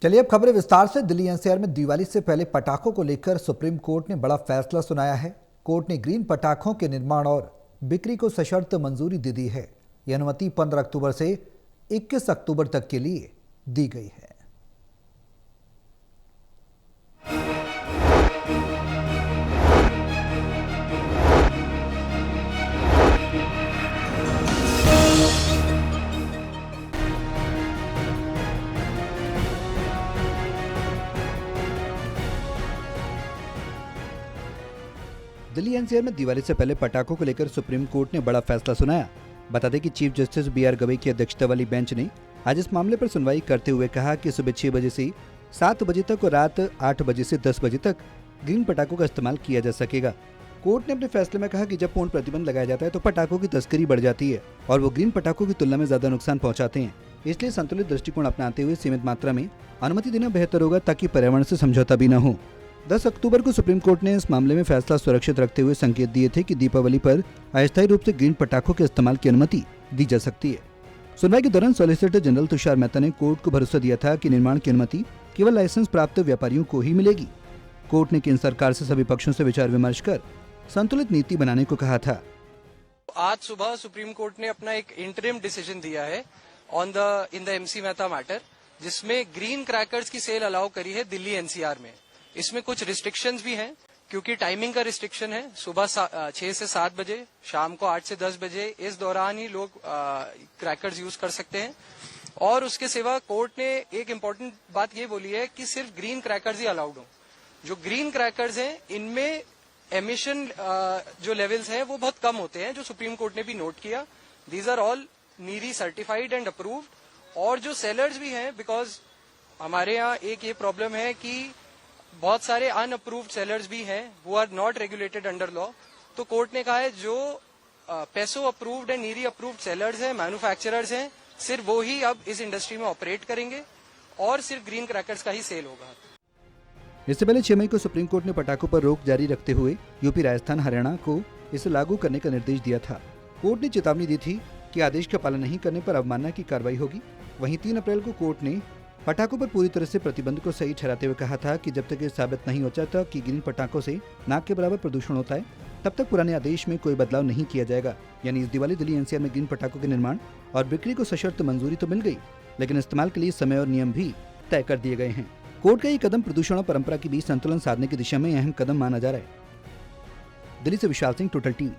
चलिए अब खबरें विस्तार से। दिल्ली एनसीआर में दिवाली से पहले पटाखों को लेकर सुप्रीम कोर्ट ने बड़ा फैसला सुनाया है। कोर्ट ने ग्रीन पटाखों के निर्माण और बिक्री को सशर्त मंजूरी दे दी है। यह अनुमति 15 अक्टूबर से 21 अक्टूबर तक के लिए दी गई है। दिल्ली एनसीआर में दिवाली से पहले पटाखों को लेकर सुप्रीम कोर्ट ने बड़ा फैसला सुनाया। बता दें कि चीफ जस्टिस BR गवई की अध्यक्षता वाली बेंच ने आज इस मामले पर सुनवाई करते हुए कहा कि सुबह 6 बजे से 7 बजे तक और रात 8 बजे से 10 बजे तक ग्रीन पटाखों का इस्तेमाल किया जा सकेगा। कोर्ट ने अपने फैसले में कहा कि जब पूर्ण प्रतिबंध लगाया जाता है तो पटाखों की तस्करी बढ़ जाती है और वो ग्रीन पटाखों की तुलना में ज्यादा नुकसान पहुंचाते हैं। इसलिए संतुलित दृष्टिकोण अपनाते हुए सीमित मात्रा में अनुमति देना बेहतर होगा ताकि पर्यावरण से समझौता भी न हो। 10 अक्टूबर को सुप्रीम कोर्ट ने इस मामले में फैसला सुरक्षित रखते हुए संकेत दिए थे कि दीपावली पर अस्थायी रूप से ग्रीन पटाखों के इस्तेमाल की अनुमति दी जा सकती है। सुनवाई के दौरान सॉलिसिटर जनरल तुषार मेहता ने कोर्ट को भरोसा दिया था कि निर्माण की अनुमति केवल लाइसेंस प्राप्त व्यापारियों को ही मिलेगी। कोर्ट ने केंद्र सरकार से सभी पक्षों से विचार विमर्श कर संतुलित नीति बनाने को कहा था। आज सुबह सुप्रीम कोर्ट ने अपना एक इंटरिम डिसीजन दिया है in the MC Mehta matter, जिसमें ग्रीन क्रैकर्स की सेल अलाउ करी है दिल्ली NCR में। इसमें कुछ रिस्ट्रिक्शंस भी हैं, क्योंकि टाइमिंग का रिस्ट्रिक्शन है। सुबह 6 से 7 बजे, शाम को 8 से 10 बजे, इस दौरान ही लोग क्रैकर्स यूज कर सकते हैं। और उसके सिवा कोर्ट ने एक इम्पोर्टेंट बात ये बोली है कि सिर्फ ग्रीन क्रैकर्स ही अलाउड हो। जो ग्रीन क्रैकर्स हैं इनमें एमिशन जो लेवल्स हैं वो बहुत कम होते हैं, जो सुप्रीम कोर्ट ने भी नोट किया। These are all NEERI certified and approved. और जो सेलर्स भी हैं, बिकॉज हमारे यहाँ एक ये प्रॉब्लम है कि बहुत सारे अनअप्रूव्ड सेलर्स भी हैं who are not regulated under law. तो कोर्ट ने कहा है जो पैसो अप्रूव्ड एंड नीरी अप्रूव्ड सेलर्स हैं, मैन्युफैक्चरर्स हैं, सिर्फ वो ही अब इस इंडस्ट्री में ऑपरेट करेंगे और सिर्फ ग्रीन क्रैकर्स का ही सेल होगा। इससे पहले 6 मई को सुप्रीम कोर्ट ने पटाखों पर रोक जारी रखते हुए यूपी, राजस्थान, हरियाणा को इसे लागू करने का निर्देश दिया था। कोर्ट ने चेतावनी दी थी कि आदेश का पालन नहीं करने पर अवमानना की कार्रवाई होगी। वहीं 3 अप्रैल को कोर्ट ने पटाखों पर पूरी तरह से प्रतिबंध को सही ठहराते हुए कहा था कि जब तक ये साबित नहीं हो जाता कि ग्रीन पटाखों से नाक के बराबर प्रदूषण होता है, तब तक पुराने आदेश में कोई बदलाव नहीं किया जाएगा। यानी इस दिवाली दिल्ली NCR में ग्रीन पटाखों के निर्माण और बिक्री को सशर्त मंजूरी तो मिल गई, लेकिन इस्तेमाल के लिए समय और नियम भी तय कर दिए गए हैं। कोर्ट का ये कदम प्रदूषण और परंपरा के बीच संतुलन साधने की दिशा में अहम कदम माना जा रहा है। दिल्ली से विशाल सिंह, टोटल टीवी।